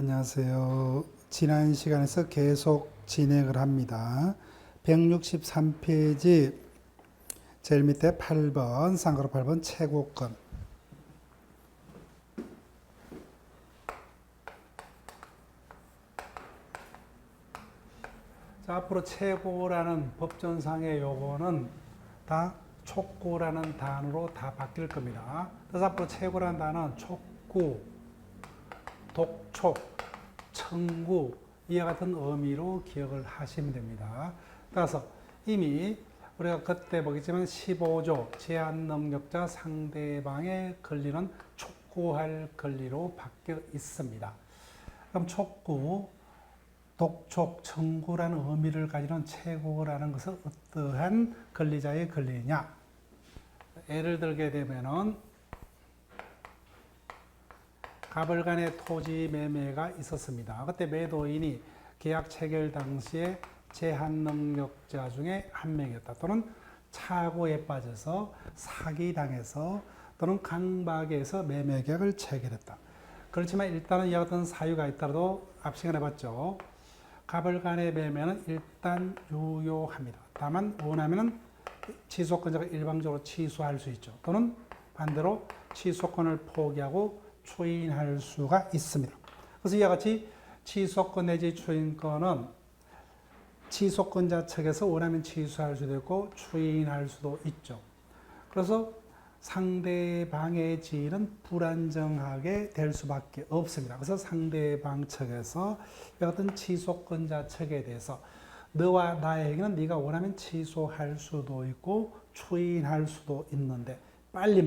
안녕하세요. 지난 시간에서 계속 진행을 합니다. 163페이지 제일 밑에 8번, 쌍가로 8번 최고권. 자, 앞으로 최고라는 법전상의 요거는 다 촉구라는 단어로 다 바뀔 겁니다. 그래서 앞으로 최고라는 단어는 촉구, 독촉, 청구 이와 같은 의미로 기억을 하시면 됩니다. 따라서 이미 우리가 그때 보겠지만 15조 제한능력자 상대방의 권리는 촉구할 권리로 바뀌어 있습니다. 그럼 촉구, 독촉, 청구라는 의미를 가지는 최고라는 것은 어떠한 권리자의 권리냐? 예를 들게 되면은 가벌간의 토지 매매가 있었습니다. 그때 매도인이 계약 체결 당시에 제한능력자 중에 한 명이었다. 또는 착오에 빠져서 사기당해서 또는 강박에서 매매 계약을 체결했다. 그렇지만 일단은 이와 같은 사유가 있더라도 앞 시간에 봤죠. 가벌간의 매매는 일단 유효합니다. 다만 원하면 취소권자가 일방적으로 취소할 수 있죠. 또는 반대로 취소권을 포기하고 추인할 수가 있습니다. 그래서 이와 같이 취소권 내지 추인권은 취소권자 측에서 원하면 취소할 수도 있고 추인할 수도 있죠. 그래서 상대방의 지위는 불안정하게 될 수밖에 없습니다. 그래서 상대방 측에서 이와 같은 취소권자 측에 대해서 너와 나에게는 네가 원하면 취소할 수도 있고 추인할 수도 있는데 빨리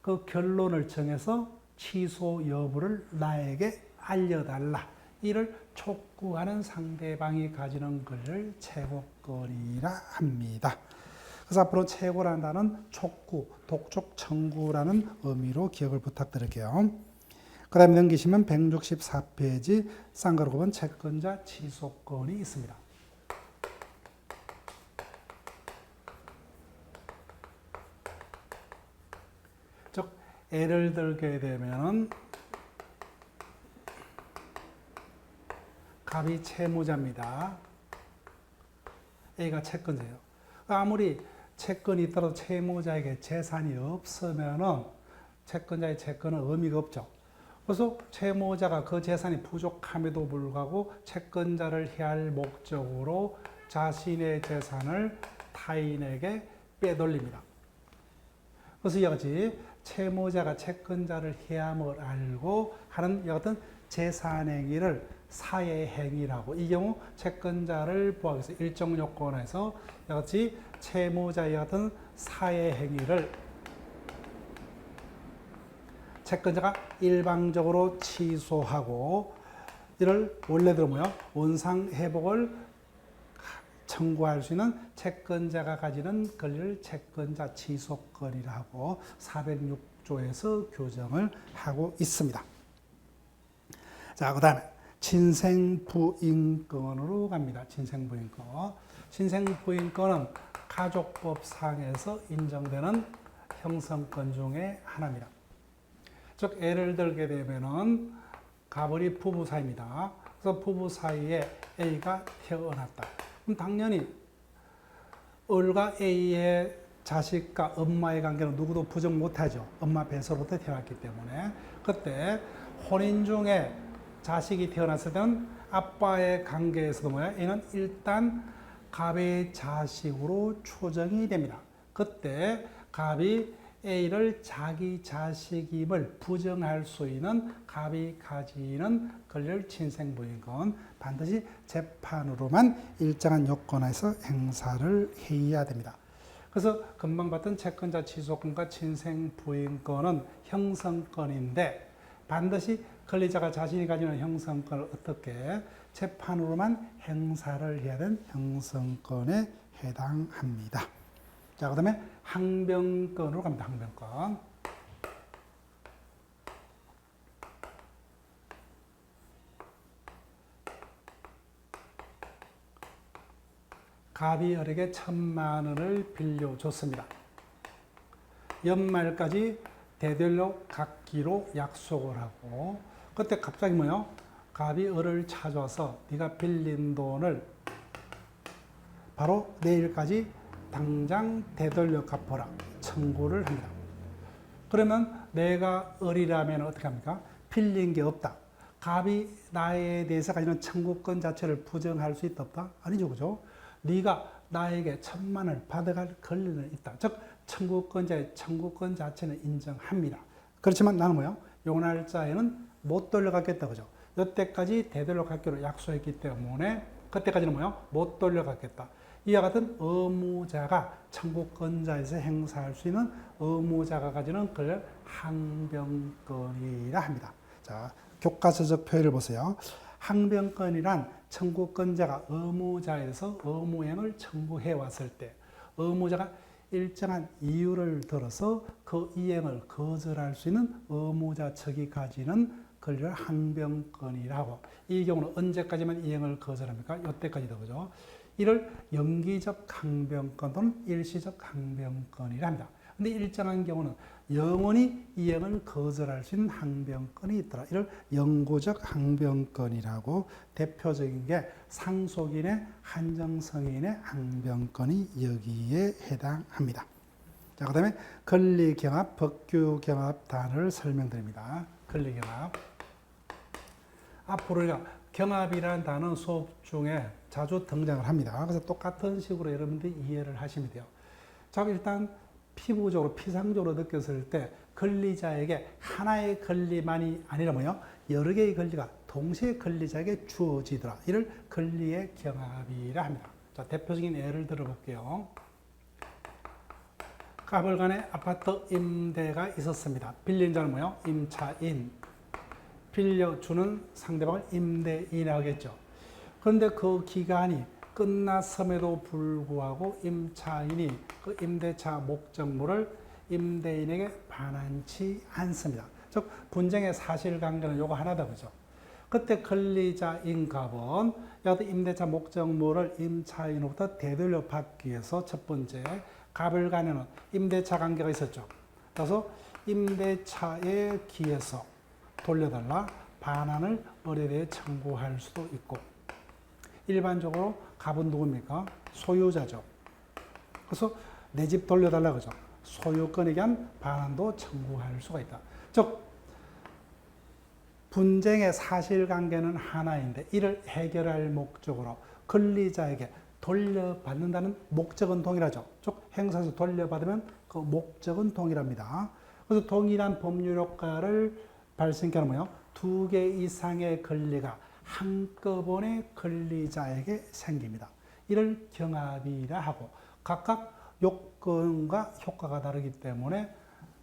그 결론을 정해서 취소 여부를 나에게 알려달라. 이를 촉구하는 상대방이 가지는 것을 최고권이라 합니다. 그래서 앞으로 최고라는 단어는 촉구, 독촉, 청구라는 의미로 기억을 부탁드릴게요. 그 다음에 넘기시면 164페이지 쌍가로 9번 채권자 취소권이 있습니다. 즉 예를 들게 되면은 갑이 채무자입니다. A가 채권자예요. 아무리 채권이 있더라도 채무자에게 재산이 없으면은 채권자의 채권은 의미가 없죠. 그래서 채무자가 그 재산이 부족함에도 불구하고 채권자를 해할 목적으로 자신의 재산을 타인에게 빼돌립니다. 그래서 이와 같이 채무자가 채권자를 해함을 알고 하는 이와 같은 재산행위를 사회행위라고, 이 경우 채권자를 보호하기 위해서 일정 요건에서 이와 같이 채무자의 같은 사회행위를 채권자가 일방적으로 취소하고 이를 원래대로 원상회복을 청구할 수 있는 채권자가 가지는 권리를 채권자 취소권이라 하고 406조에서 규정을 하고 있습니다. 자, 그 다음에 친생부인권으로 갑니다. 친생부인권. 친생부인권은 가족법상에서 인정되는 형성권 중에 하나입니다. 즉 예를 들게 되면은 가벌이 부부 사이입니다. 그래서 부부 사이에 A가 태어났다. 그럼 당연히 을과 A의 자식과 엄마의 관계는 누구도 부정 못하죠. 엄마 배서로부터 태어났기 때문에. 그때 혼인 중에 자식이 태어났을 때는 아빠의 관계에서도 A는 일단 갑의 자식으로 추정이 됩니다. 그때 갑이 A를 자기 자식임을 부정할 수 있는 갑이 가지는 권리를 친생부인권 반드시 재판으로만 일정한 요건에서 행사를 해야 됩니다. 그래서 금방 봤던 채권자 취소권과 친생부인권은 형성권인데 반드시 권리자가 자신이 가지는 형성권을 어떻게 재판으로만 행사를 해야 되는 형성권에 해당합니다. 자, 그 다음에 항변권으로 갑니다. 항변권. 갑이 을에게 1,000만 원을 빌려줬습니다. 연말까지 되돌려 갚기로 약속을 하고 그때 갑자기 갑이 을을 찾아와서 네가 빌린 돈을 바로 내일까지 당장 되돌려 갚아라 청구를 합니다. 그러면 내가 을이라면 어떻게 합니까? 빌린 게 없다. 갑이 나에 대해서 가지는 청구권 자체를 부정할 수 있다 없다? 아니죠, 그죠? 네가 나에게 1,000만을 받아갈 권리는 있다. 즉 청구권자의 청구권 자체는 인정합니다. 그렇지만 나는 뭐요? 요 날짜에는 못 돌려받겠다, 그죠? 이때까지 되돌려받기로 약속했기 때문에 그때까지는 뭐요? 못 돌려받겠다. 이와 같은 의무자가 청구권자에서 행사할 수 있는 의무자가 가지는 그걸 항변권이라 합니다. 자, 교과서적 표현을 보세요. 항변권이란 청구권자가 의무자에서 의무행을 청구해 왔을 때 의무자가 일정한 이유를 들어서 그 이행을 거절할 수 있는 의무자 측이 가지는 권리를 항변권이라고. 이 경우는 언제까지만 이행을 거절합니까? 이때까지도, 그죠? 이를 영기적 항변권 또는 일시적 항변권이라 합니다. 근데 일정한 경우는 영원히 이행을 거절할 수 있는 항변권이 있더라. 이를 영구적 항변권이라고. 대표적인 게 상속인의 한정성인의 항변권이 여기에 해당합니다. 자, 그 다음에 권리경합, 법규경합 단어를 설명드립니다. 권리경합. 앞으로 우리가 경합이라는 단어는 수업 중에 자주 등장을 합니다. 그래서 똑같은 식으로 여러분들이 이해를 하시면 돼요. 자, 일단 피부적으로, 피상적으로 느꼈을 때 권리자에게 하나의 권리만이 아니라 뭐요? 여러 개의 권리가 동시에 권리자에게 주어지더라. 이를 권리의 경합이라 합니다. 자, 대표적인 예를 들어볼게요. 까불간에 아파트 임대가 있었습니다. 빌린 자는 뭐요? 임차인. 빌려주는 상대방을 임대인이라고 하겠죠. 그런데 그 기간이 끝났음에도 불구하고 임차인이 그 임대차 목적물을 임대인에게 반환치 않습니다. 즉 분쟁의 사실관계는 요거 하나다, 그죠? 그때 권리자인 갑은 임대차 목적물을 임차인으로부터 되돌려 받기 위해서 첫 번째 갑을 간에는 임대차 관계가 있었죠. 그래서 임대차에 기해서 돌려달라 반환을 을에 대해 청구할 수도 있고, 일반적으로 갑은 누굽니까? 소유자죠. 그래서 내 집 돌려달라 그죠. 소유권에 대한 반환도 청구할 수가 있다. 즉 분쟁의 사실관계는 하나인데 이를 해결할 목적으로 권리자에게 돌려받는다는 목적은 동일하죠. 즉 행사에서 돌려받으면 그 목적은 동일합니다. 그래서 동일한 법률 효과를 발생케 하는 뭐예요? 두 개 이상의 권리가 한꺼번에 권리자에게 생깁니다. 이를 경합이라 하고, 각각 요건과 효과가 다르기 때문에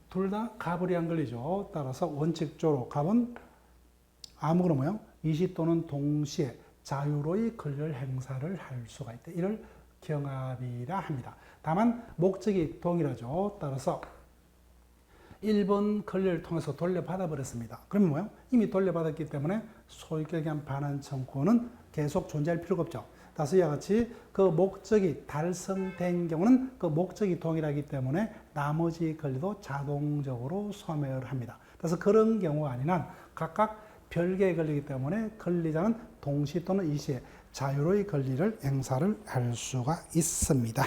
둘 다 가불이한 권리죠. 따라서 원칙적으로 갑은 아무거나 뭐요? 일시 또는 동시에 자유로이 권리를 행사를 할 수가 있다. 이를 경합이라 합니다. 다만 목적이 동일하죠. 따라서 1번 권리를 통해서 돌려받아 버렸습니다. 그러면 뭐예요? 이미 돌려받았기 때문에 소유격에 대한 반환 청구는 계속 존재할 필요가 없죠. 따라서 이와 같이 그 목적이 달성된 경우는 그 목적이 동일하기 때문에 나머지 권리도 자동적으로 소멸합니다. 그래서 그런 경우가 아닌 한 각각 별개의 권리이기 때문에 권리자는 동시 또는 일시에 자유로이 권리를 행사를 할 수가 있습니다.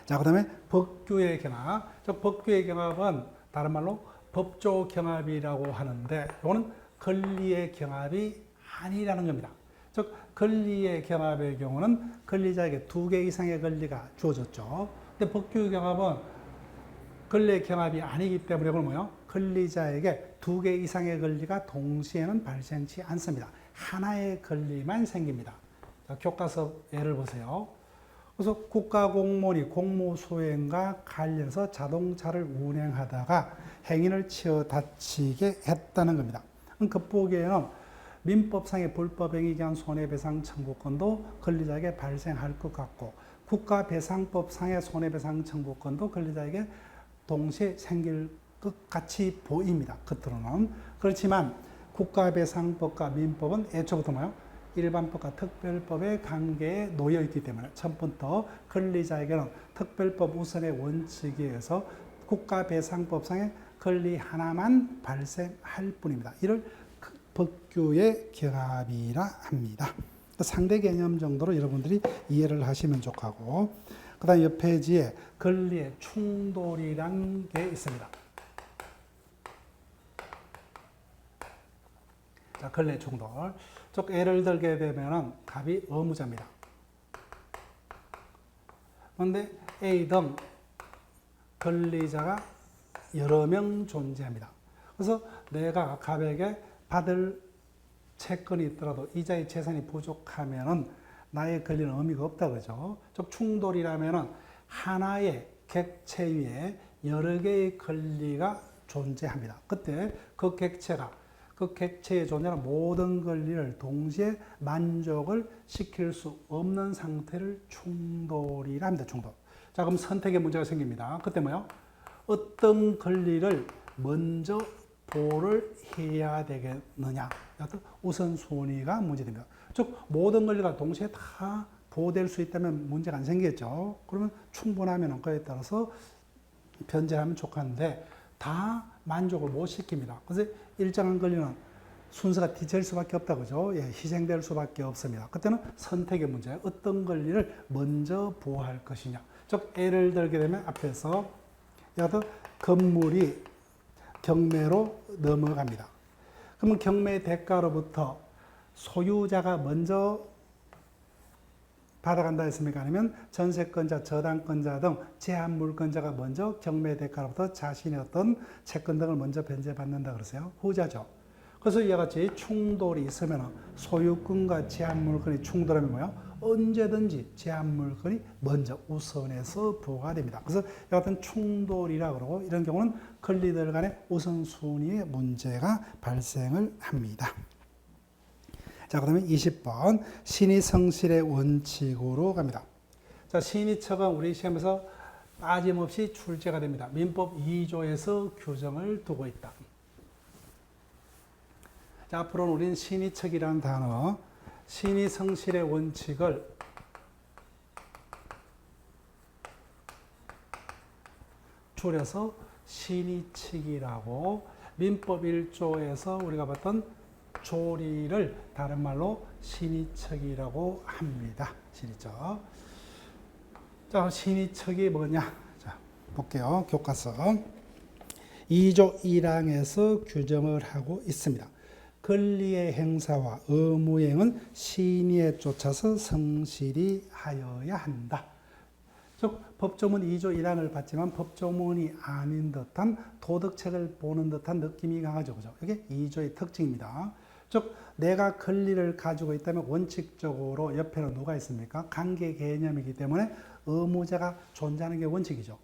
자, 그 다음에 법규의 경합. 법규의 경합은 다른 말로 법조 경합이라고 하는데, 이거는 권리의 경합이 아니라는 겁니다. 즉, 권리의 경합의 경우는 권리자에게 두 개 이상의 권리가 주어졌죠. 근데 법규 경합은 권리의 경합이 아니기 때문에 그건 뭐예요? 권리자에게 두 개 이상의 권리가 동시에는 발생치 않습니다. 하나의 권리만 생깁니다. 자, 교과서 예를 보세요. 그래서 국가공무원이 공무수행과 관련해서 자동차를 운행하다가 행인을 치어 다치게 했다는 겁니다. 급보기에는 민법상의 불법행위에 대한 손해배상 청구권도 권리자에게 발생할 것 같고, 국가배상법상의 손해배상 청구권도 권리자에게 동시에 생길 것 같이 보입니다. 겉으로는. 그렇지만 국가배상법과 민법은 애초부터 뭐예요? 일반법과 특별법의 관계에 놓여 있기 때문에 처음부터 권리자에게는 특별법 우선의 원칙에 의해서 국가배상법상의 권리 하나만 발생할 뿐입니다. 이를 법규의 경합이라 합니다. 상대 개념 정도로 여러분들이 이해를 하시면 좋고, 그 다음 옆 페이지에 권리의 충돌이란 게 있습니다. 자, 권리의 충돌. 즉, 예를 들게 되면은 갑이 의무자입니다. 그런데 A 등 권리자가 여러 명 존재합니다. 그래서 내가 갑에게 받을 채권이 있더라도 이자의 재산이 부족하면은 나의 권리는 의미가 없다 그러죠. 즉 충돌이라면은 하나의 객체 위에 여러 개의 권리가 존재합니다. 그때 그 객체에 존재하는 모든 권리를 동시에 만족을 시킬 수 없는 상태를 충돌이라 합니다. 충돌. 자, 그럼 선택의 문제가 생깁니다. 그때 뭐요? 어떤 권리를 먼저 보호를 해야 되겠느냐. 우선순위가 문제됩니다. 즉 모든 권리가 동시에 다 보호될 수 있다면 문제가 안 생기겠죠. 그러면 충분하면 그에 따라서 변제하면 좋겠는데 다 만족을 못 시킵니다. 그래서 일정한 권리는 순서가 뒤처질 수밖에 없다 그죠? 예, 희생될 수밖에 없습니다. 그때는 선택의 문제, 어떤 권리를 먼저 보호할 것이냐. 즉 예를 들게 되면 앞에서 건물이 경매로 넘어갑니다. 그러면 경매 대가로부터 소유자가 먼저 받아간다 했습니까? 아니면 전세권자, 저당권자 등 제한물권자가 먼저 경매 대가로부터 자신의 어떤 채권 등을 먼저 변제받는다 그러세요? 후자죠. 그래서 이와 같이 충돌이 있으면 소유권과 제한물권이 충돌하면 뭐요? 언제든지 제한물권이 먼저 우선해서 부과가 됩니다. 그래서 이와 같은 충돌이라 그러고 이런 경우는 권리들 간의 우선순위의 문제가 발생을 합니다. 자, 그 다음에 20번 신의성실의 원칙으로 갑니다. 자, 신의처가 우리 시험에서 빠짐없이 출제가 됩니다. 민법 2조에서 규정을 두고 있다. 자, 앞으로는 우리는 신의척이라는 단어, 신의성실의 원칙을 줄여서 신의칙이라고 민법 1조에서 우리가 봤던 조리를 다른 말로 신의척이라고 합니다. 신의척. 자, 신의척이 뭐냐? 자, 볼게요. 교과서 2조 1항에서 규정을 하고 있습니다. 권리의 행사와 의무행은 신의에 쫓아서 성실히 하여야 한다. 즉 법조문 2조 1항을 봤지만 법조문이 아닌 듯한 도덕책을 보는 듯한 느낌이 강하죠. 그죠? 이게 2조의 특징입니다. 즉 내가 권리를 가지고 있다면 원칙적으로 옆에는 누가 있습니까? 관계 개념이기 때문에 의무자가 존재하는 게 원칙이죠.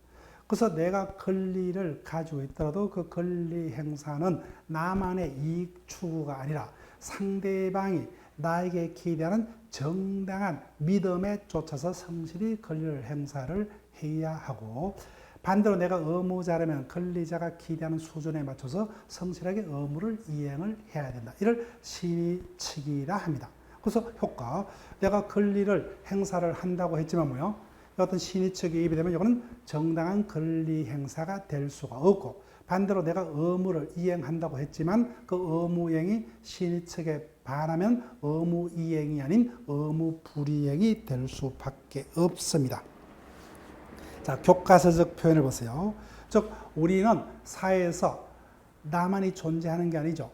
그래서 내가 권리를 가지고 있더라도 그 권리 행사는 나만의 이익 추구가 아니라 상대방이 나에게 기대하는 정당한 믿음에 쫓아서 성실히 권리를 행사를 해야 하고, 반대로 내가 의무자라면 권리자가 기대하는 수준에 맞춰서 성실하게 의무를 이행을 해야 된다. 이를 신의칙이라 합니다. 그래서 효과, 내가 권리를 행사를 한다고 했지만 뭐요? 어떤 신의칙이 입이 되면 이거는 정당한 권리 행사가 될 수가 없고, 반대로 내가 의무를 이행한다고 했지만 그 의무 이행이 신의칙에 반하면 의무 이행이 아닌 의무 불이행이 될 수밖에 없습니다. 자, 교과서적 표현을 보세요. 즉 우리는 사회에서 나만이 존재하는 게 아니죠.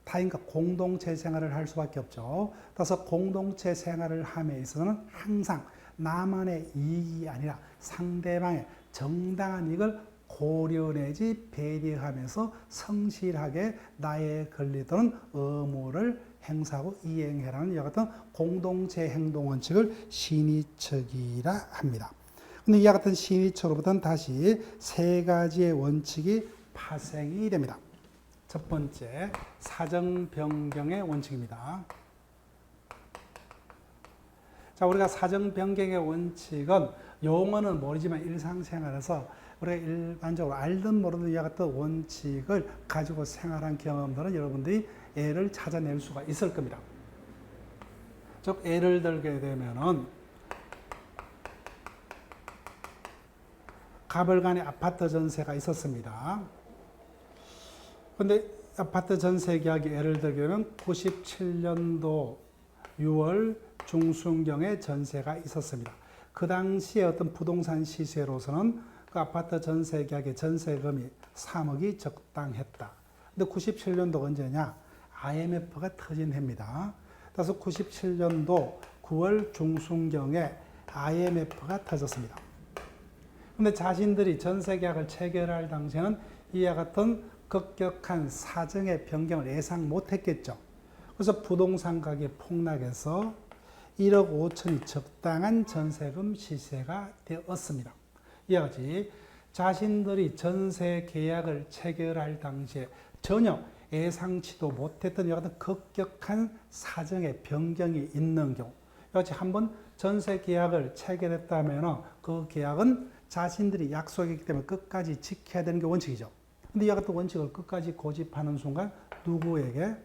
타인과 공동체 생활을 할 수밖에 없죠. 따라서 공동체 생활을 함에 있어서는 항상 나만의 이익이 아니라 상대방의 정당한 이익을 고려내지 배려하면서 성실하게 나의 권리 또는 의무를 행사하고 이행해라는 이와 같은 공동체 행동 원칙을 신의칙이라 합니다. 근데 이와 같은 신의칙으로부터는 다시 세 가지의 원칙이 파생이 됩니다. 첫 번째, 사정 변경의 원칙입니다. 자, 우리가 사정 변경의 원칙은 용어는 모르지만 일상생활에서 우리가 일반적으로 알든 모르든 이와 같은 원칙을 가지고 생활한 경험들은 여러분들이 예를 찾아낼 수가 있을 겁니다. 즉, 예를 들게 되면은 가벌간에 아파트 전세가 있었습니다. 근데 아파트 전세 계약이 예를 들면 97년도 6월 중순경에 전세가 있었습니다. 그 당시에 어떤 부동산 시세로서는 그 아파트 전세 계약의 전세금이 3억이 적당했다. 근데 97년도 언제냐? IMF가 터진 해입니다. 그래서 97년도 9월 중순경에 IMF가 터졌습니다. 근데 자신들이 전세 계약을 체결할 당시에는 이와 같은 급격한 사정의 변경을 예상 못했겠죠. 그래서 부동산 가격이 폭락해서 1억 5천이 적당한 전세금 시세가 되었습니다. 이와 같이 자신들이 전세 계약을 체결할 당시에 전혀 예상치도 못했던 이와 같은 급격한 사정의 변경이 있는 경우, 이와 같이 한번 전세 계약을 체결했다면 그 계약은 자신들이 약속했기 때문에 끝까지 지켜야 되는 게 원칙이죠. 근데 이와 같은 원칙을 끝까지 고집하는 순간 누구에게?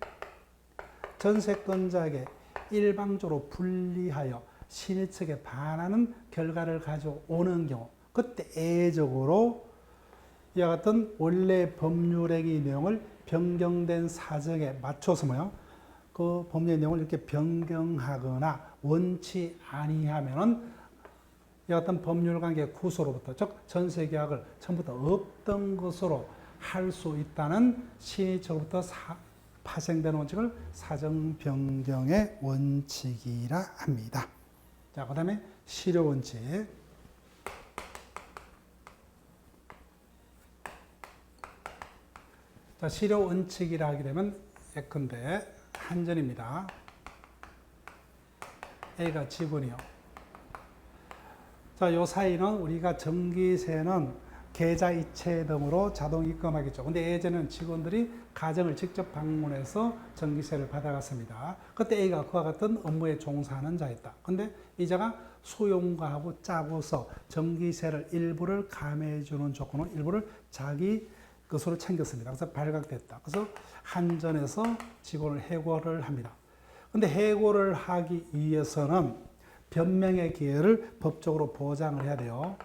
전세권자에게 일방적으로 불리하여 신의 측에 반하는 결과를 가져오는 경우, 그때 애적으로 이와 같은 원래 법률행위 내용을 변경된 사정에 맞춰서 그 법률 내용을 이렇게 변경하거나 원치 아니하면은 이와 같은 법률관계 구소로부터, 즉 전세계약을 처음부터 없던 것으로 할 수 있다는 신의처로부터 파생되는 원칙을 사정변경의 원칙이라 합니다. 자, 그 다음에 실효원칙. 자, 실효원칙이라 하게 되면 예컨대 한전입니다. A가 지분이요. 자, 요 사이는 우리가 전기세는 계좌 이체 등으로 자동 입금하겠죠. 근데 예전에는 직원들이 가정을 직접 방문해서 전기세를 받아갔습니다. 그때 A가 그와 같은 업무에 종사하는 자였다. 근데 이 자가 수용가하고 짜고서 전기세를 일부를 감해주는 조건으로 일부를 자기 것으로 챙겼습니다. 그래서 발각됐다. 그래서 한전에서 직원을 해고를 합니다. 근데 해고를 하기 위해서는 변명의 기회를 법적으로 보장을 해야 돼요.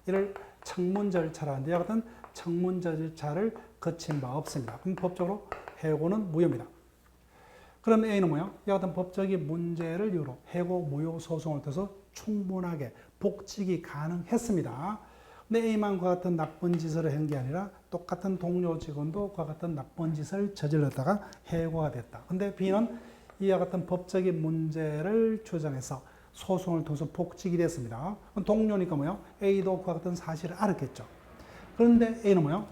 이를 청문 절차라는데 이와 같은 청문 절차를 거친 바 없습니다. 그럼 법적으로 해고는 무효입니다. 그럼 A는 뭐예요? 이와 같은 법적인 문제를 이유로 해고 무효 소송을 통해서 충분하게 복직이 가능했습니다. 근데 A만 그와 같은 나쁜 짓을 한 게 아니라 똑같은 동료 직원도 그와 같은 나쁜 짓을 저질렀다가 해고가 됐다. 근데 B는 이와 같은 법적인 문제를 주장해서 소송을 통해서 복직이 됐습니다. 동료니까 뭐요? A도 그와 같은 사실을 알았겠죠. 그런데 A는 뭐요?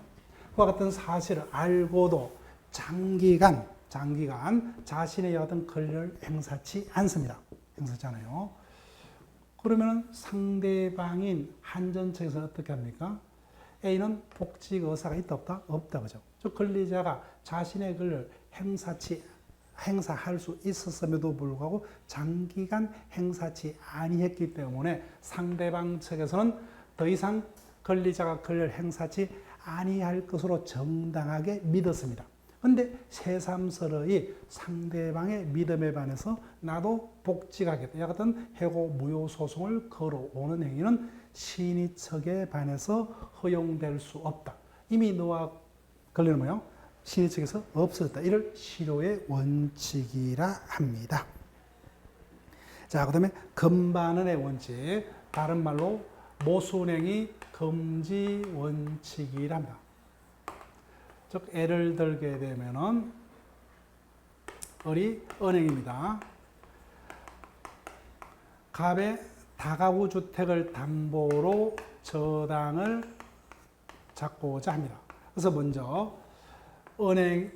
그와 같은 사실을 알고도 장기간 자신의 이와 같은 권리를 행사치 않습니다. 행사치 않아요. 그러면 상대방인 한전 측에서 어떻게 합니까? A는 복직 의사가 있다 없다? 없다 그죠? 즉 권리자가 자신의 권리를 행사할 수 있었음에도 불구하고 장기간 행사치 아니했기 때문에 상대방 측에서는 더 이상 권리자가 권리를 행사치 아니할 것으로 정당하게 믿었습니다. 그런데 새삼스러이 상대방의 믿음에 반해서 나도 복직하겠다. 이와 같은 해고 무효 소송을 걸어오는 행위는 신의 측에 반해서 허용될 수 없다. 이미 너와 권리는 뭐예요? 신의 측에서 없어졌다. 이를 실효의 원칙이라 합니다. 자, 그 다음에 금반응의 원칙, 다른 말로 모순행위 금지 원칙이라 합니다. 즉, 예를 들게 되면은 은행입니다. 갑의 다가구 주택을 담보로 저당을 잡고자 합니다. 그래서 먼저 은행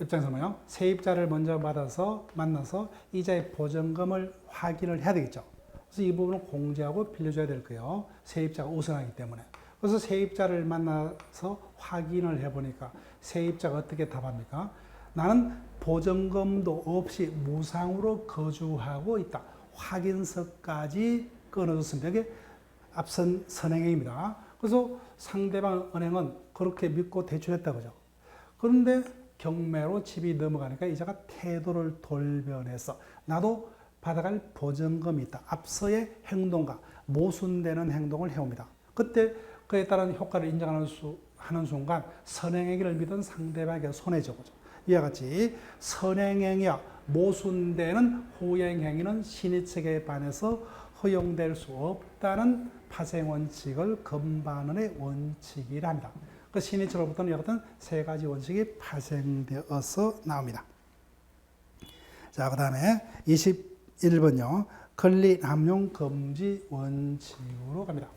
입장에서 뭐요? 세입자를 먼저 만나서 이자의 보증금을 확인을 해야 되겠죠. 그래서 이 부분을 공제하고 빌려줘야 될 거예요. 세입자가 우선하기 때문에. 그래서 세입자를 만나서 확인을 해보니까 세입자가 어떻게 답합니까? 나는 보증금도 없이 무상으로 거주하고 있다. 확인서까지 끊어줬습니다. 이게 앞선 선행행위입니다. 그래서 상대방 은행은 그렇게 믿고 대출했다 그죠. 그런데 경매로 집이 넘어가니까 이자가 태도를 돌변해서 나도 받아갈 보증금이 있다. 앞서의 행동과 모순되는 행동을 해옵니다. 그때 그에 따른 효과를 인정하는 순간 선행행위를 믿은 상대방에게 손해죠. 이와 같이 선행행위와 모순되는 후행행위는 신의책에 반해서 허용될 수 없다는 파생원칙을 금반원의 원칙이라 합니다. 그 신의책으로부터는 이와 같은 세 가지 원칙이 파생되어서 나옵니다. 자, 그 다음에 21번요. 권리 남용 금지 원칙으로 갑니다.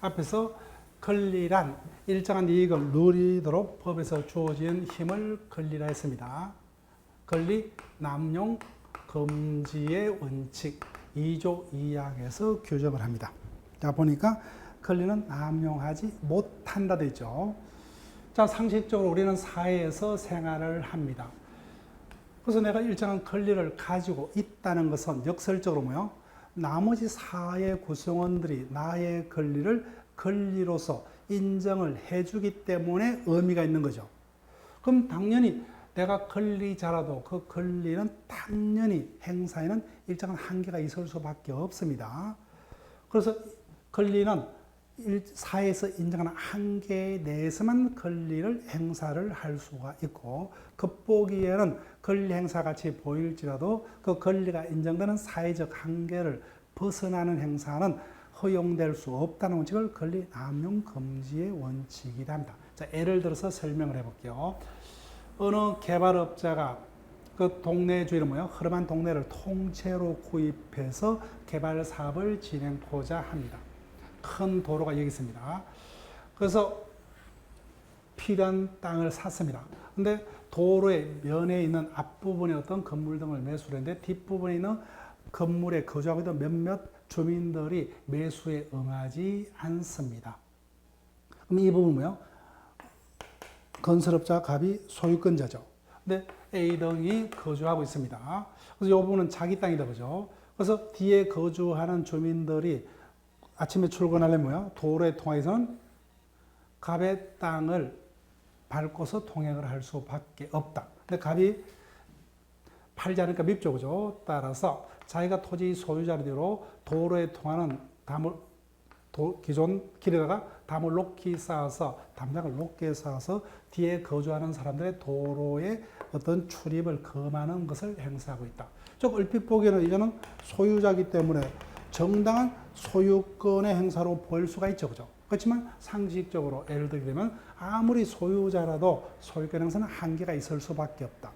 앞에서 권리란 일정한 이익을 누리도록 법에서 주어진 힘을 권리라 했습니다. 권리 남용 금지의 원칙 2조 2항에서 규정을 합니다. 자, 보니까 권리는 남용하지 못한다 되어 있죠. 자, 상식적으로 우리는 사회에서 생활을 합니다. 그래서 내가 일정한 권리를 가지고 있다는 것은 역설적으로 뭐요? 나머지 사회 구성원들이 나의 권리를 권리로서 인정을 해주기 때문에 의미가 있는 거죠. 그럼 당연히 내가 권리자라도 그 권리는 당연히 행사에는 일정한 한계가 있을 수밖에 없습니다. 그래서 권리는 사회에서 인정하는 한계 내에서만 권리를 행사를 할 수가 있고, 겉보기에는 권리 행사 같이 보일지라도 그 권리가 인정되는 사회적 한계를 벗어나는 행사는 허용될 수 없다는 원칙을 권리 남용 금지의 원칙이라 합니다. 자, 예를 들어서 설명을 해볼게요. 어느 개발업자가 그 동네 주위를 허름한 동네를 통째로 구입해서 개발 사업을 진행하고자 합니다. 큰 도로가 여기 있습니다. 그래서 필요한 땅을 샀습니다. 근데 도로의 면에 있는 앞부분에 어떤 건물 등을 매수를 했는데 뒷부분에 있는 건물에 거주하고 있는 몇몇 주민들이 매수에 응하지 않습니다. 그럼 이 부분은요, 건설업자 갑이 소유권자죠. 근데 A 등이 거주하고 있습니다. 그래서 이 부분은 자기 땅이다 보죠. 그래서 뒤에 거주하는 주민들이 아침에 출근하려면 도로에 통해서는 갑의 땅을 밟고서 통행을 할 수밖에 없다. 근데 갑이 팔지 않으니까 밉죠, 그죠? 따라서 자기가 토지 소유자로 도로에 통하는 기존 길에다가 담을 높이 쌓아서 담장을 높게 쌓아서 뒤에 거주하는 사람들의 도로에 어떤 출입을 금하는 것을 행사하고 있다. 즉 얼핏 보기에는 이거는 소유자이기 때문에 정당한 소유권의 행사로 보일 수가 있죠, 그죠? 그렇지만 상식적으로 예를 들게 되면 아무리 소유자라도 소유권 행사는 한계가 있을 수밖에 없다.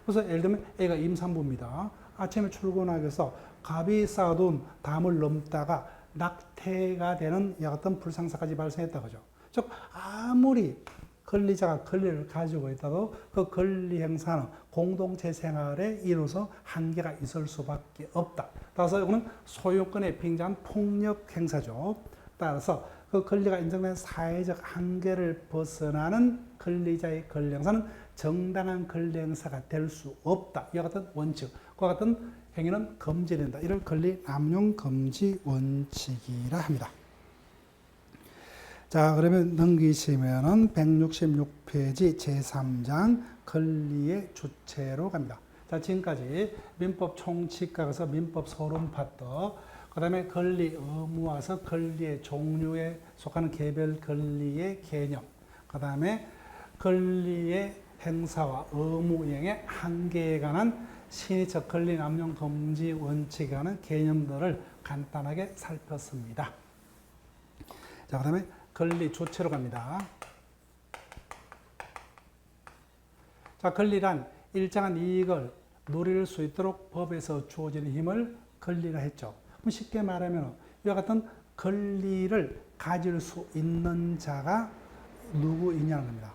그래서 예를 들면 A가 임산부입니다. 아침에 출근하기 위해서 갑이 쌓아둔 담을 넘다가 낙태가 되는 이와 같은 불상사까지 발생했다, 그죠? 즉 아무리 권리자가 권리를 가지고 있다도 그 권리 행사는 공동체 생활에 이루어서 한계가 있을 수밖에 없다. 따라서 이거는 소유권에 빙자한 폭력 행사죠. 따라서 그 권리가 인정된 사회적 한계를 벗어나는 권리자의 권리 행사는 정당한 권리 행사가 될 수 없다. 이와 같은 원칙, 그와 같은 행위는 금지된다. 이를 권리 남용 금지 원칙이라 합니다. 자, 그러면 넘기시면은 166페이지 제3장 권리의 주체로 갑니다. 자, 지금까지 민법 총칙각에서 민법 소론 파트, 그 다음에 권리 의무와서 권리의 종류에 속하는 개별 권리의 개념, 그 다음에 권리의 행사와 의무 이행의 한계에 관한 신의적 권리 남용 금지 원칙에 관한 개념들을 간단하게 살폈습니다. 자, 그 다음에 권리 주체로 갑니다. 자, 권리란 일정한 이익을 누릴 수 있도록 법에서 주어지는 힘을 권리라 했죠. 그럼 쉽게 말하면 이와 같은 권리를 가질 수 있는 자가 누구이냐는 겁니다.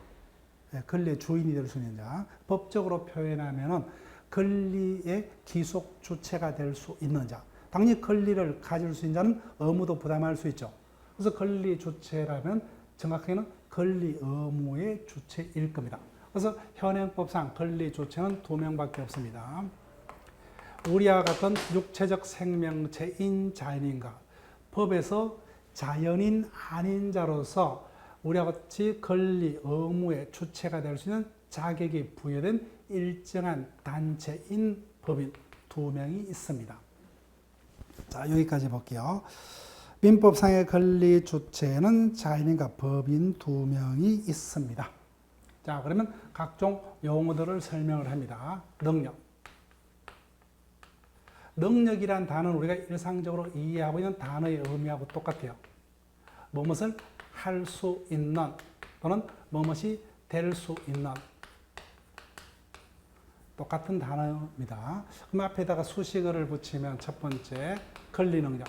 권리의 주인이 될 수 있는 자. 법적으로 표현하면 권리의 기속 주체가 될 수 있는 자. 당연히 권리를 가질 수 있는 자는 의무도 부담할 수 있죠. 그래서 권리 주체라면 정확하게는 권리 의무의 주체일 겁니다. 그래서 현행법상 권리 주체는 2명밖에 없습니다. 우리와 같은 육체적 생명체인 자연인과 법에서 자연인 아닌 자로서 우리와 같이 권리 의무의 주체가 될 수 있는 자격이 부여된 일정한 단체인 법인 2명이 있습니다. 자, 여기까지 볼게요. 민법상의 권리 주체는 자연인과 법인 2명이 있습니다. 자, 그러면 각종 용어들을 설명을 합니다. 능력. 능력이란 단어는 우리가 일상적으로 이해하고 있는 단어의 의미하고 똑같아요. 무엇을 할 수 있는 또는 무엇이 될 수 있는 똑같은 단어입니다. 그럼 앞에다가 수식어를 붙이면 첫 번째 권리 능력.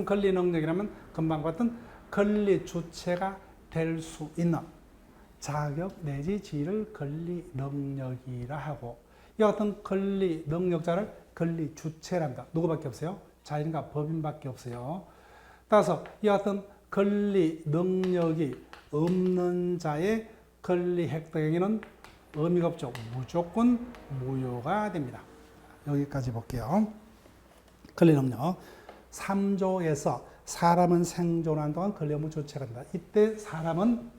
권리 능력이라면 금방 봤던 권리 주체가 될 수 있는 자격 내지 지위를 권리 능력이라 하고, 이 같은 권리 능력자를 권리 주체랍니다. 누구밖에 없어요? 자연과 법인밖에 없어요. 따라서 이 같은 권리 능력이 없는 자의 권리 획득 행위는 의미가 없죠. 무조건 무효가 됩니다. 여기까지 볼게요. 권리 능력. 3조에서 사람은 생존하는 동안 권리 의무 주체가 된다. 이때 사람은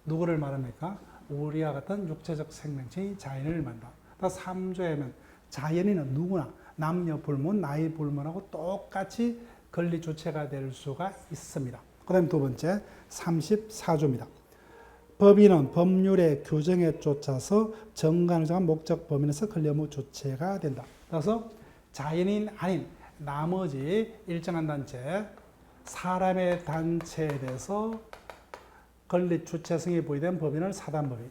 누구를 말합니까? 우리와 같은 육체적 생명체의 자연을 말한다. 3조에는 자연인은 누구나 남녀 불문, 나이 불문하고 똑같이 권리 주체가 될 수가 있습니다. 그 다음에 두 번째 34조입니다. 법인은 법률의 규정에 쫓아서 정관을 정한 목적 범위에서 권리 의무 주체가 된다. 그래서 자연인 아닌 나머지 일정한 단체, 사람의 단체에 대해서 권리 주체성이 부여된 법인을 사단법인,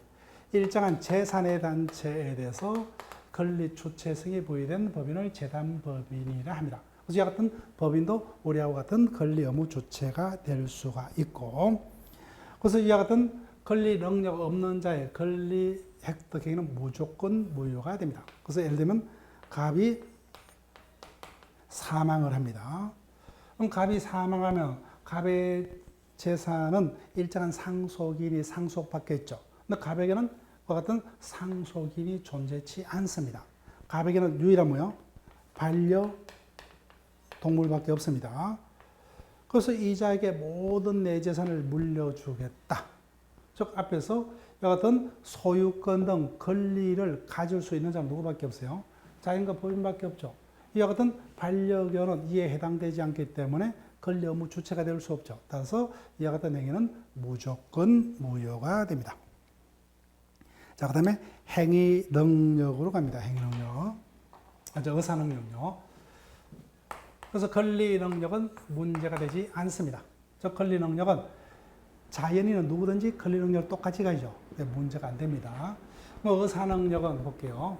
일정한 재산의 단체에 대해서 권리 주체성이 부여된 법인을 재단법인이라 합니다. 그래서 이 같은 법인도 우리하고 같은 권리 의무 주체가 될 수가 있고, 그래서 이와 같은 권리 능력 없는 자의 권리 획득 행위는 무조건 무효가 됩니다. 그래서 예를 들면 갑이 사망을 합니다. 그럼 갑이 사망하면 갑의 재산은 일정한 상속인이 상속받게 있죠. 근데 갑에게는 그와 같은 상속인이 존재치 않습니다. 갑에게는 유일한 뭐요? 반려동물밖에 없습니다. 그래서 이자에게 모든 내 재산을 물려주겠다. 즉 앞에서 이와 같은 소유권 등 권리를 가질 수 있는 자는 누구밖에 없어요? 자연과 법인밖에 없죠. 이와 같은 반려견은 이에 해당되지 않기 때문에 권리 의무 주체가 될 수 없죠. 따라서 이와 같은 행위는 무조건 무효가 됩니다. 자, 그 다음에 행위 능력으로 갑니다. 행위 능력. 의사 능력요. 그래서 권리 능력은 문제가 되지 않습니다. 즉 권리 능력은 자연인은 누구든지 권리 능력을 똑같이 가지죠. 문제가 안 됩니다. 의사 능력은 볼게요.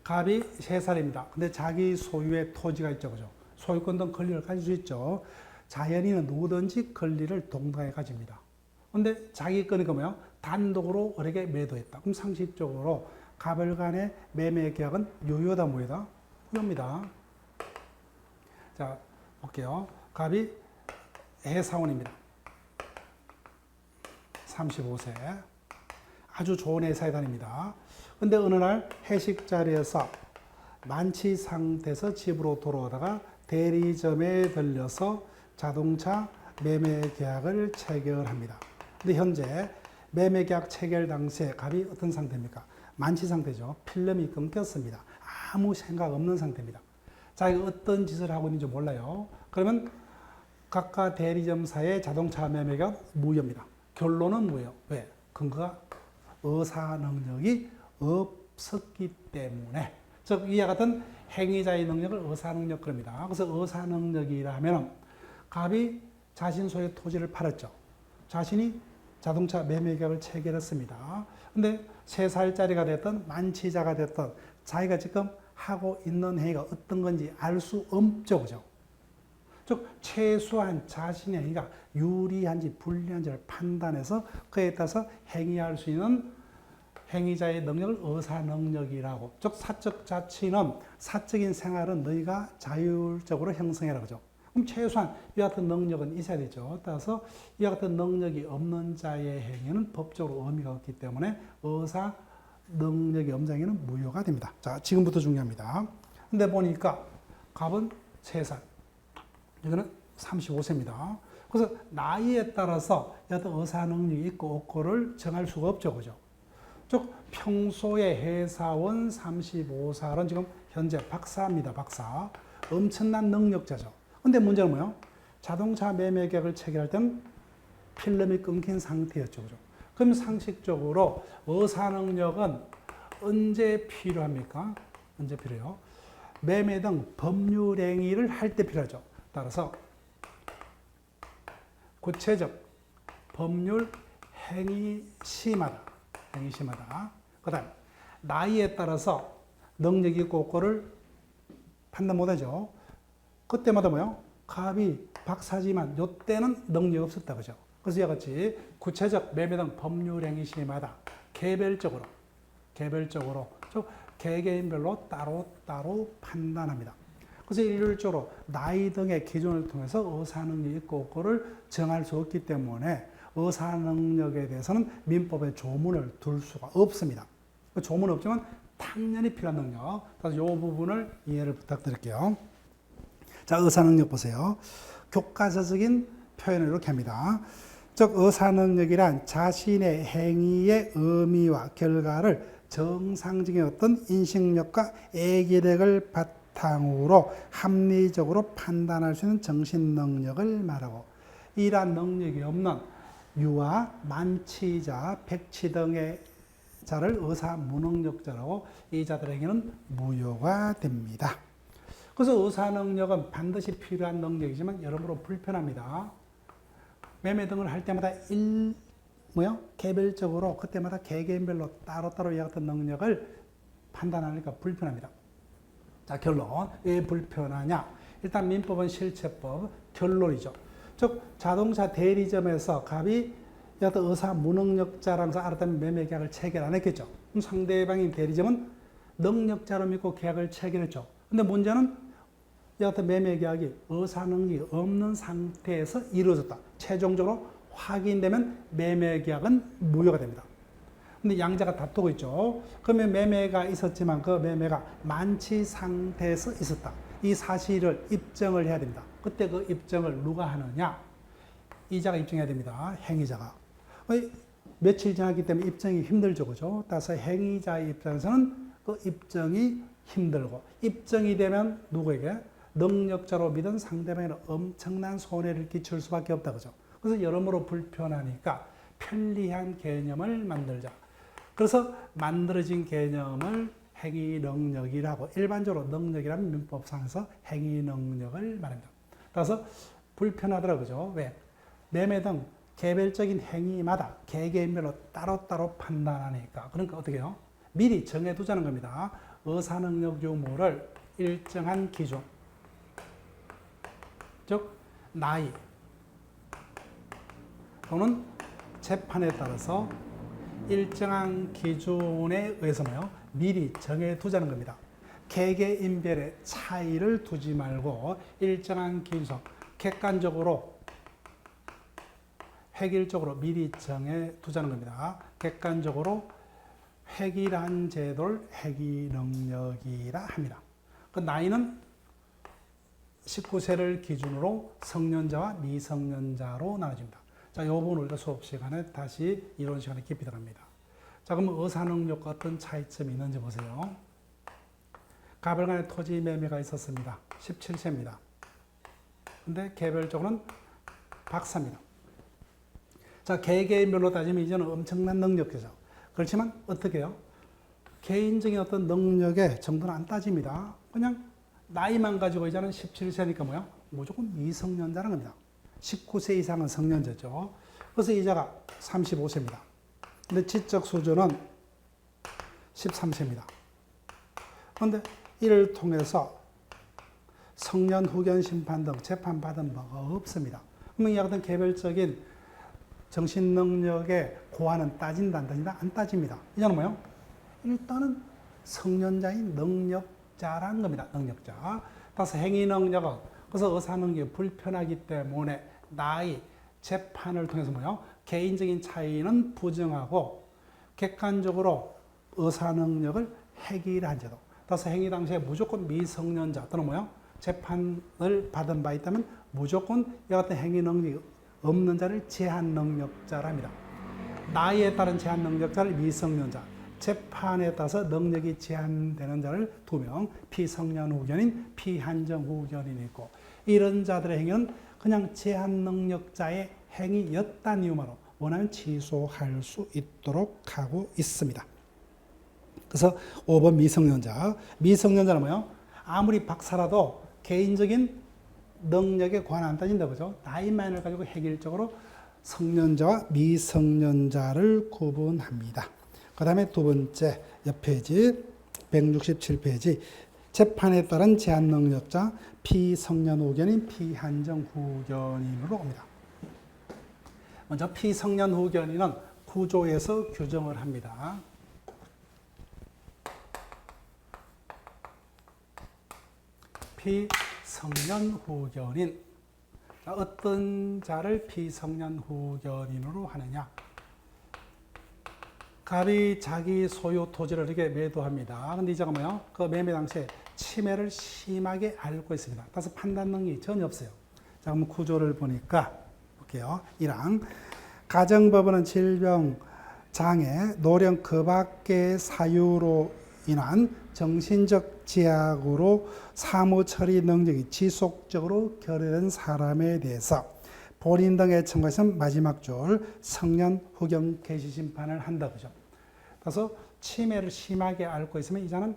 갑이 3살입니다. 근데 자기 소유의 토지가 있죠. 그죠? 소유권 등 권리를 가질 수 있죠. 자연인은 누구든지 권리를 동등하게 가집니다. 근데 자기 거니까 뭐야? 단독으로 을에게 매도했다. 그럼 상식적으로 갑을 간의 매매 계약은 유효다, 무효다? 유효입니다. 자, 볼게요. 갑이 회사원입니다. 35세. 아주 좋은 회사에 다닙니다. 근데 어느 날 회식 자리에서 만취 상태에서 집으로 돌아오다가 대리점에 들려서 자동차 매매 계약을 체결합니다. 근데 현재 매매 계약 체결 당시에 갑이 어떤 상태입니까? 만취 상태죠. 필름이 끊겼습니다. 아무 생각 없는 상태입니다. 자기가 어떤 짓을 하고 있는지 몰라요. 그러면 각각 대리점사의 자동차 매매 계약 무효입니다. 결론은 무효. 왜? 근거가 의사 능력이 없었기 때문에. 즉 이와 같은 행위자의 능력을 의사 능력 그럽니다. 그래서 의사 능력이라 하면 갑이 자신 소유의 토지를 팔았죠. 자신이 자동차 매매 계약을 체결했습니다. 근데 3살짜리가 됐든 만취자가 됐든 자기가 지금 하고 있는 행위가 어떤 건지 알 수 없죠. 그죠? 즉 최소한 자신의 행위가 유리한지 불리한지를 판단해서 그에 따라서 행위할 수 있는 행위자의 능력을 의사 능력이라고. 즉 사적 자치는 사적인 생활은 너희가 자율적으로 형성해라. 그죠? 그럼 최소한 이와 같은 능력은 있어야 되죠. 따라서 이와 같은 능력이 없는 자의 행위는 법적으로 의미가 없기 때문에 의사 능력이 없는 행위는 무효가 됩니다. 자, 지금부터 중요합니다. 근데 보니까 갑은 3살, 이거는 35세입니다. 그래서 나이에 따라서 여튼 의사 능력이 있고 없고를 정할 수가 없죠. 그죠? 즉 평소에 회사원 35살은 지금 현재 박사입니다. 박사. 엄청난 능력자죠. 근데 문제는 뭐예요? 자동차 매매 계약을 체결할 때는 필름이 끊긴 상태였죠. 그죠? 그럼 상식적으로 의사 능력은 언제 필요합니까? 언제 필요해요? 매매 등 법률 행위를 할 때 필요하죠. 따라서 구체적 법률 행위 시마다. 그 다음 나이에 따라서 능력이 있고 없고를 판단 못하죠. 그때마다 뭐요? 갑이 박사지만 요때는 능력이 없었다. 그죠? 그래서 이와 같이 구체적 매매 등 법률 행위 시마다 개별적으로 즉 개개인별로 따로 판단합니다. 그래서 일률적으로 나이 등의 기준을 통해서 의사능력이 있고 없고를 정할 수 없기 때문에 의사능력에 대해서는 민법에 조문을 둘 수가 없습니다. 조문은 없지만 당연히 필요한 능력. 그래서 이 부분을 이해를 부탁드릴게요. 자, 의사능력 보세요. 교과서적인 표현을 이렇게 합니다. 즉 의사능력이란 자신의 행위의 의미와 결과를 정상적인 어떤 인식력과 애기력을 바탕으로 합리적으로 판단할 수 있는 정신능력을 말하고, 이러한 능력이 없는 유아, 만취자, 백치 등의 자를 의사무능력자라고, 이 자들에게는 무효가 됩니다. 그래서 의사능력은 반드시 필요한 능력이지만 여러모로 불편합니다. 매매 등을 할 때마다 개별적으로 그때마다 개개인별로 따로따로 이 같은 능력을 판단하니까 불편합니다. 자, 결론. 왜 불편하냐? 일단 민법은 실체법, 결론이죠. 즉 자동차 대리점에서 갑이 여튼 의사 무능력자라면서 알았다면 매매 계약을 체결 안 했겠죠. 그럼 상대방인 대리점은 능력자로 믿고 계약을 체결했죠. 근데 문제는 여튼 매매 계약이 의사 능력이 없는 상태에서 이루어졌다. 최종적으로 확인되면 매매 계약은 무효가 됩니다. 근데 양자가 다투고 있죠. 그러면 매매가 있었지만 그 매매가 만취 상태에서 있었다. 이 사실을 입증을 해야 됩니다. 그때 그 입증을 누가 하느냐? 이자가 입증해야 됩니다. 행위자가. 며칠 지났기 때문에 입증이 힘들죠. 그죠? 따라서 행위자의 입장에서는 그 입증이 힘들고, 입증이 되면 누구에게? 능력자로 믿은 상대방에게 엄청난 손해를 끼칠 수밖에 없다. 그죠? 그래서 여러모로 불편하니까 편리한 개념을 만들자. 그래서 만들어진 개념을 행위능력이라고, 일반적으로 능력이라면 민법상에서 행위능력을 말합니다. 따라서 불편하더라고요. 그죠? 왜? 매매 등 개별적인 행위마다 개개인별로 따로따로 판단하니까. 그러니까 어떻게 해요? 미리 정해두자는 겁니다. 의사능력 유무를 일정한 기준, 즉 나이 또는 재판에 따라서 일정한 기준에 의해서 미리 정해두자는 겁니다. 개개인별의 차이를 두지 말고 일정한 기준, 객관적으로 획일적으로 미리 정해두자는 겁니다. 객관적으로 획일한 제도를 행위능력이라 합니다. 그 나이는 19세를 기준으로 성년자와 미성년자로 나눠집니다. 자, 이 부분 우리가 수업 시간에 다시 이론 시간에 깊이 들어갑니다. 자, 그럼 의사능력과 어떤 차이점이 있는지 보세요. 갑을 간의 토지 매매가 있었습니다. 17세입니다. 근데 개별적으로는 박사입니다. 자, 개개인별로 따지면 이제는 엄청난 능력이죠. 그렇지만 어떻게 해요? 개인적인 어떤 능력의 정도는 안 따집니다. 그냥 나이만 가지고 이제는 17세니까 무조건 미성년자라는 겁니다. 19세 이상은 성년자죠. 그래서 이자가 35세입니다. 근데 지적 수준은 13세입니다. 그런데 이를 통해서 성년 후견 심판 등 재판받은 바가 없습니다. 그러면 이 같은 개별적인 정신 능력의 고하는 따진다 안 따진다? 안 따집니다. 이자는 일단은 성년자인 능력자라는 겁니다. 능력자. 따라서 행위 능력은, 그래서 의사 능력이 불편하기 때문에 나이, 재판을 통해서 개인적인 차이는 부정하고 객관적으로 의사 능력을 해결한 제도. 따라서 행위 당시에 무조건 미성년자 또는 재판을 받은 바 있다면 무조건 이 같은 행위 능력이 없는 자를 제한 능력자랍니다. 나이에 따른 제한 능력자를 미성년자, 재판에 따라서 능력이 제한되는 자를 2명, 피성년 후견인, 피한정 후견인이 있고, 이런 자들의 행위는 그냥 제한 능력자의 행위였다는 이유만으로 원하면 취소할 수 있도록 하고 있습니다. 그래서 5번 미성년자. 미성년자는 뭐예요? 아무리 박사라도 개인적인 능력에 관한 안 따진다, 그죠? 나이만을 가지고 획일적으로 성년자와 미성년자를 구분합니다. 그 다음에 두 번째 옆 페이지 167페이지 재판에 따른 제한 능력자 피성년 후견인 피한정 후견인으로 옵니다. 먼저 피성년 후견인은 구조에서 규정을 합니다. 피성년 후견인. 어떤 자를 피성년 후견인으로 하느냐? 갑이 자기 소유 토지를 이렇게 매도합니다. 근데 이 자가 뭐예요? 그 매매 당시에 침해를 심하게 앓고 있습니다. 따라서 판단 능력이 전혀 없어요. 자, 그럼 구조를 보니까 볼게요. 1항 가정법원은 질병, 장애, 노령 그 밖의 사유로 인한 정신적 제약으로 사무 처리 능력이 지속적으로 결여된 사람에 대해서 본인 등의 청구에서는 마지막 줄 성년 후견 개시 심판을 한다, 그죠? 그래서 침해를 심하게 앓고 있으면 이 자는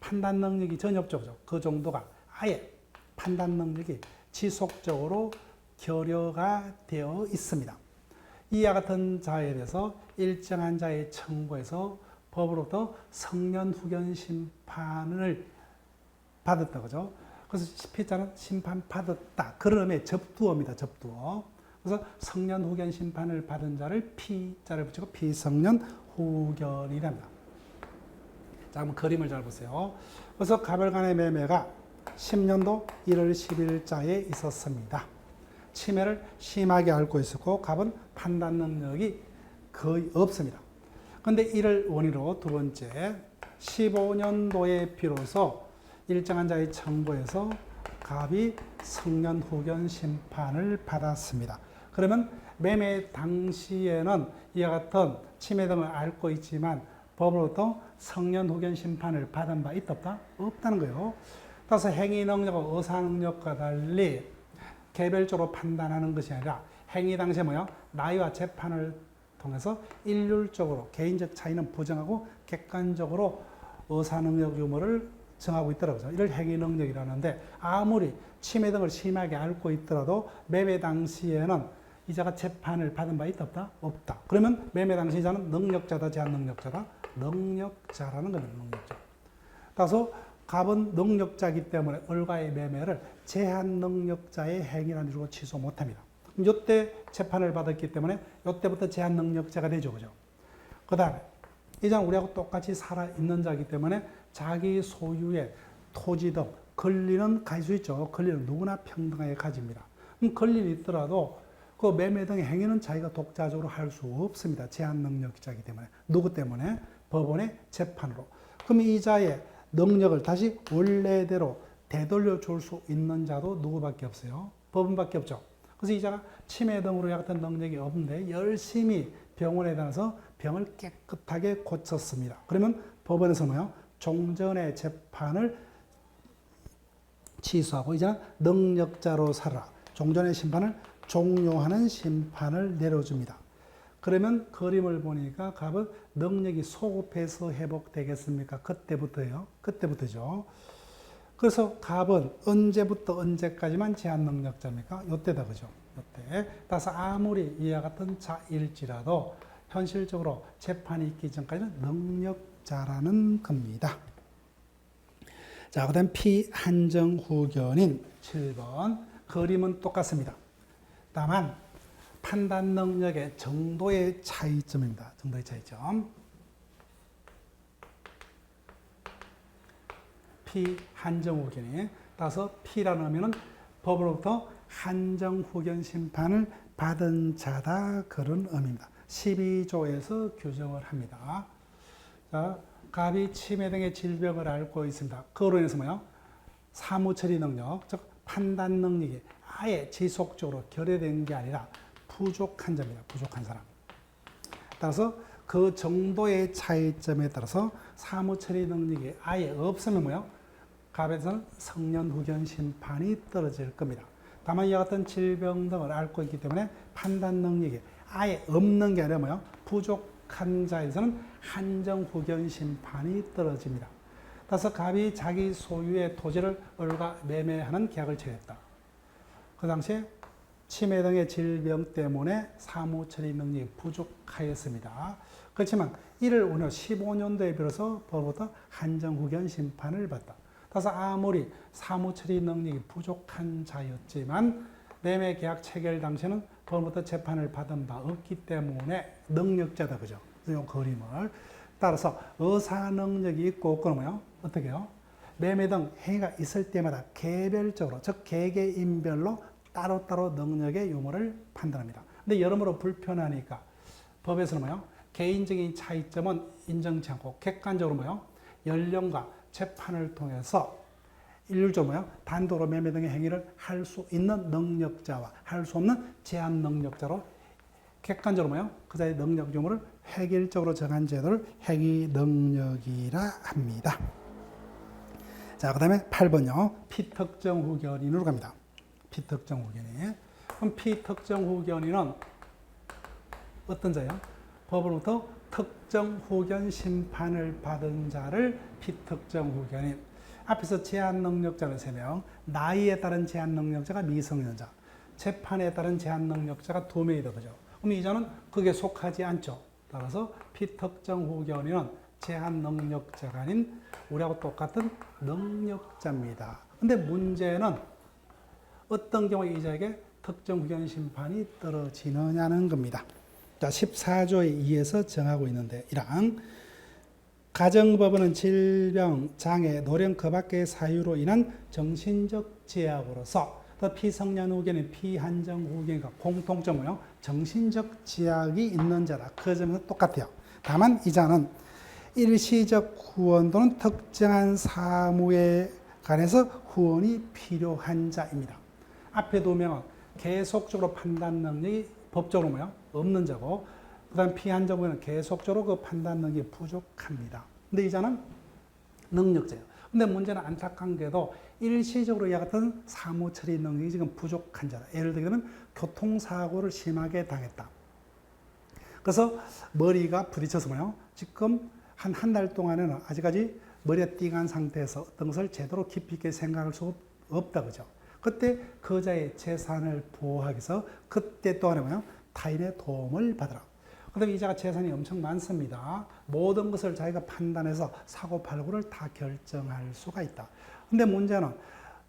판단 능력이 전혀 없죠, 그죠? 그 정도가 아예 판단 능력이 지속적으로 결여가 되어 있습니다. 이와 같은 자에 대해서 일정한 자의 청구에서 법으로부터 성년 후견 심판을 받았다, 그죠? 그래서 피자는 심판 받았다. 그런 의미의 접두어입니다, 접두어. 그래서 성년 후견 심판을 받은 자를 피자를 붙이고 피성년 후견이랍니다. 자, 한번 그림을 잘 보세요. 그래서 가별간의 매매가 10년도 1월 10일자에 있었습니다. 침해를 심하게 앓고 있었고 갑은 판단 능력이 거의 없습니다. 그런데 이를 원인으로 두 번째 15년도에 비로소 일정한 자의 청구에서 갑이 성년 후견 심판을 받았습니다. 그러면 매매 당시에는 이와 같은 침해 등을 앓고 있지만 법으로부터 성년 후견 심판을 받은 바 있다 없다? 없다는 거예요. 따라서 행위 능력과 의사 능력과 달리 개별적으로 판단하는 것이 아니라 행위 당시에 뭐요? 나이와 재판을 통해서 일률적으로 개인적 차이는 부정하고 객관적으로 의사 능력 유무를 정하고 있더라고요. 이를 행위 능력이라는데 아무리 침해 등을 심하게 앓고 있더라도 매매 당시에는 이자가 재판을 받은 바 있다 없다? 없다. 그러면 매매 당시 이자는 능력자다, 제한 능력자다? 능력자라는 겁니다. 능력자. 따라서 갑은 능력자이기 때문에 을과의 매매를 제한 능력자의 행위라는 이유로 취소 못합니다. 이때 재판을 받았기 때문에 이때부터 제한 능력자가 되죠, 그죠? 그 다음에 이 자는 우리하고 똑같이 살아 있는 자이기 때문에 자기 소유의 토지 등 권리는 가질 수 있죠. 권리는 누구나 평등하게 가집니다. 권리는 있더라도 그 매매 등의 행위는 자기가 독자적으로 할 수 없습니다. 제한 능력자이기 때문에. 누구 때문에? 법원의 재판으로. 그럼 이 자의 능력을 다시 원래대로 되돌려 줄 수 있는 자도 누구밖에 없어요? 법원밖에 없죠. 그래서 이 자가 치매 등으로 같은 능력이 없는데 열심히 병원에 다녀서 병을 깨끗하게 고쳤습니다. 그러면 법원에서 뭐요? 종전의 재판을 취소하고 이제는 능력자로 살아라. 종전의 심판을 종료하는 심판을 내려줍니다. 그러면 그림을 보니까 갑은 능력이 소급해서 회복되겠습니까? 그때부터예요. 그때부터죠. 그래서 갑은 언제부터 언제까지만 제한 능력자입니까? 요때다, 그죠? 요때. 따라서 아무리 이와 같은 자일지라도 현실적으로 재판이 있기 전까지는 능력자라는 겁니다. 자, 그 다음 피한정 후견인 7번. 그림은 똑같습니다. 다만 판단 능력의 정도의 차이점입니다. 정도의 차이점. 피한정 후견인. 따라서 P라는 의미는 법으로부터 한정 후견 심판을 받은 자다, 그런 의미입니다. 12조에서 규정을 합니다. 자, 갑이 치매 등의 질병을 앓고 있습니다. 그로 인해서 뭐요? 사무처리 능력, 즉 판단 능력이 아예 지속적으로 결여된 게 아니라 부족한 자입니다. 부족한 사람. 따라서 그 정도의 차이점에 따라서 사무처리 능력이 아예 없으면 뭐요? 갑에서는 성년 후견 심판이 떨어질 겁니다. 다만 이와 같은 질병 등을 앓고 있기 때문에 판단 능력이 아예 없는 게 아니라 뭐요? 부족한 자에서는 한정 후견 심판이 떨어집니다. 따라서 갑이 자기 소유의 토지를 을과 매매하는 계약을 체결했다. 그 당시에 치매 등의 질병 때문에 사무처리 능력이 부족하였습니다. 그렇지만 이를 오늘 15년도에 비로소 법으로부터 한정 후견 심판을 받다. 따라서 아무리 사무처리 능력이 부족한 자였지만 매매 계약 체결 당시에는 법으로부터 재판을 받은 바 없기 때문에 능력자다. 그죠? 이 그림을. 따라서 의사 능력이 있고 없고는 뭐요? 어떻게 해요? 매매 등 행위가 있을 때마다 개별적으로, 즉 개개인별로 따로따로 능력의 유무를 판단합니다. 근데 여러모로 불편하니까 법에서는 뭐요? 개인적인 차이점은 인정치 않고 객관적으로 뭐요? 연령과 재판을 통해서 일률적으로 뭐요? 단독으로 매매 등의 행위를 할 수 있는 능력자와 할 수 없는 제한 능력자로 객관적으로 뭐요? 그자의 능력 유무를 획일적으로 정한 제도를 획의 능력이라 합니다. 자, 그 다음에 8번요. 피특정 후견인으로 갑니다. 피특정 후견인. 그럼 피특정 후견인은 어떤 자예요? 법으로부터 특정 후견 심판을 받은 자를 피특정 후견인. 앞에서 제한 능력자는 3명, 나이에 따른 제한 능력자가 미성년자, 재판에 따른 제한 능력자가 2명이다. 그죠? 그럼 이 자는 그게 속하지 않죠. 따라서 피특정 후견인은 제한 능력자가 아닌 우리하고 똑같은 능력자입니다. 근데 문제는 어떤 경우에 이 자에게 특정 후견 심판이 떨어지느냐는 겁니다. 자, 14조에 2에서 정하고 있는데 1항 가정법원은 질병, 장애, 노령 그 밖의 사유로 인한 정신적 제약으로서 피성년 후견인, 피한정 후견인과 공통점은요, 정신적 제약이 있는 자다. 그 점에서 똑같아요. 다만 이 자는 일시적 후원 또는 특정한 사무에 관해서 후원이 필요한 자입니다. 앞에 2명은 계속적으로 판단 능력이 법적으로 뭐요? 없는 자고, 그 다음 피한정 후견은 계속적으로 그 판단 능력이 부족합니다. 근데 이 자는 능력자예요. 근데 문제는 안타까운 게도 일시적으로 이와 같은 사무처리 능력이 지금 부족한 자다. 예를 들면 교통사고를 심하게 당했다. 그래서 머리가 부딪혀서 뭐요? 지금 한 달 동안에는 아직까지 머리가 띵한 상태에서 어떤 것을 제대로 깊이 있게 생각할 수 없다. 그죠? 그때 그자의 재산을 보호하기 위해서 그때 또한 뭐요? 타인의 도움을 받으라. 그다음에 이 자가 재산이 엄청 많습니다. 모든 것을 자기가 판단해서 사고팔고를 다 결정할 수가 있다. 근데 문제는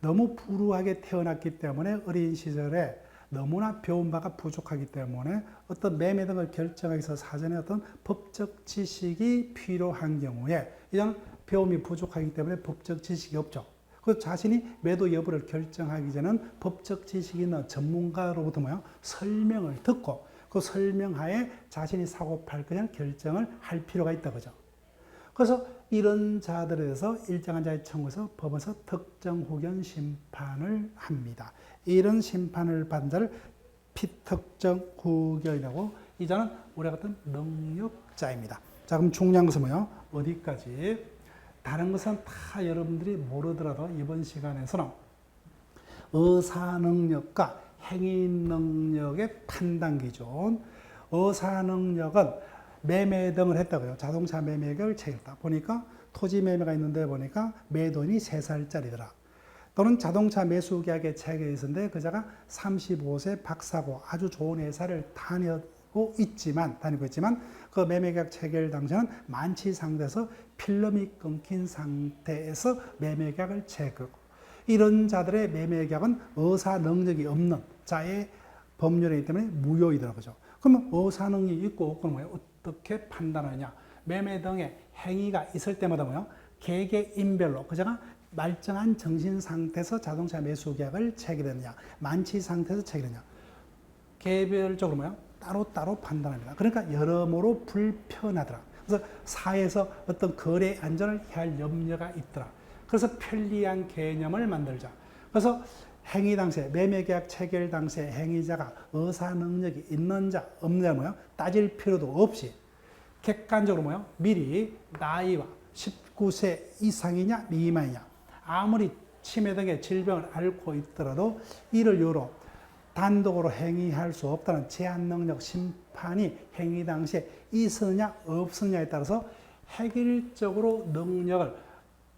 너무 불우하게 태어났기 때문에 어린 시절에 너무나 배운 바가 부족하기 때문에 어떤 매매 등을 결정하기 위해서 사전에 어떤 법적 지식이 필요한 경우에 이자는 배움이 부족하기 때문에 법적 지식이 없죠. 그래서 자신이 매도 여부를 결정하기 전에는 법적 지식이 있는 전문가로부터 뭐요? 설명을 듣고 그 설명하에 자신이 사고 팔 것을 결정을 할 필요가 있다. 그죠? 그래서 이런 자들에 대해서 일정한 자의 청구에서 법원에서 특정 후견 심판을 합니다. 이런 심판을 받은 자를 피특정 후견이라고, 이 자는 우리와 같은 능력자입니다. 자, 그럼 중요한 것은 뭐예요? 어디까지? 다른 것은 다 여러분들이 모르더라도 이번 시간에서는 의사 능력과 행위 능력의 판단 기준, 의사 능력은 매매 등을 했다고요. 자동차 매매 계약을 체결했다. 보니까 토지 매매가 있는데 보니까 매도인이 3살짜리더라. 또는 자동차 매수 계약에 체결이 있었는데 그자가 35세 박사고 아주 좋은 회사를 다니고 있지만 그 매매 계약 체결 당시에는 만취 상태에서 필름이 끊긴 상태에서 매매 계약을 체결하고, 이런 자들의 매매 계약은 의사 능력이 없는 자의 법률이기 때문에 무효이더라. 그죠? 그러면 의사 능력이 있고 없고는 뭐예요? 어떻게 판단하느냐? 매매 등의 행위가 있을 때마다 뭐예요? 개개인별로 그자가 말정한 정신 상태에서 자동차 매수 계약을 체결했느냐, 만취 상태에서 체결했느냐, 개별적으로 뭐예요? 따로따로 판단합니다. 그러니까 여러모로 불편하더라. 그래서 사회에서 어떤 거래 안전을 해할 염려가 있더라. 그래서 편리한 개념을 만들자. 그래서 행위 당시에, 매매계약 체결 당시에 행위자가 의사 능력이 있는 자, 없는 자 뭐예요? 따질 필요도 없이 객관적으로 뭐요? 미리 나이와 19세 이상이냐 미만이냐 아무리 치매 등의 질병을 앓고 있더라도 이를 이유로 단독으로 행위할 수 없다는 제한 능력 심판이 행위 당시에 있었느냐 없었느냐에 따라서 획일적으로 능력을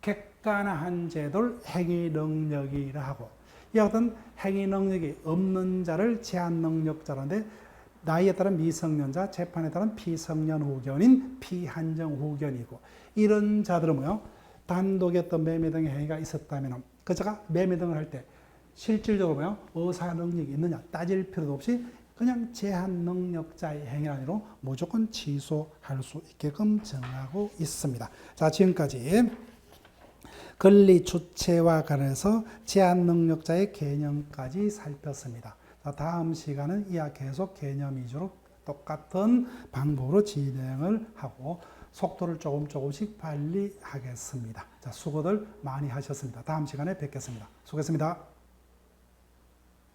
객관화한 제도를 행위 능력이라 하고 이와 같은 행위 능력이 없는 자를 제한 능력자라는데 나이에 따른 미성년자, 재판에 따른 피성년 후견인 피한정 후견이고 이런 자들은 뭐요? 단독의 어떤 매매 등의 행위가 있었다면 그자가 매매 등을 할 때 실질적으로 뭐요? 의사 능력이 있느냐 따질 필요도 없이 그냥 제한 능력자의 행위란으로 무조건 취소할 수 있게끔 정하고 있습니다. 자, 지금까지 권리 주체와 관해서 제한 능력자의 개념까지 살폈습니다. 자, 다음 시간은 이와 계속 개념 위주로 똑같은 방법으로 진행을 하고 속도를 조금씩 빨리 하겠습니다. 자, 수고들 많이 하셨습니다. 다음 시간에 뵙겠습니다. 수고했습니다.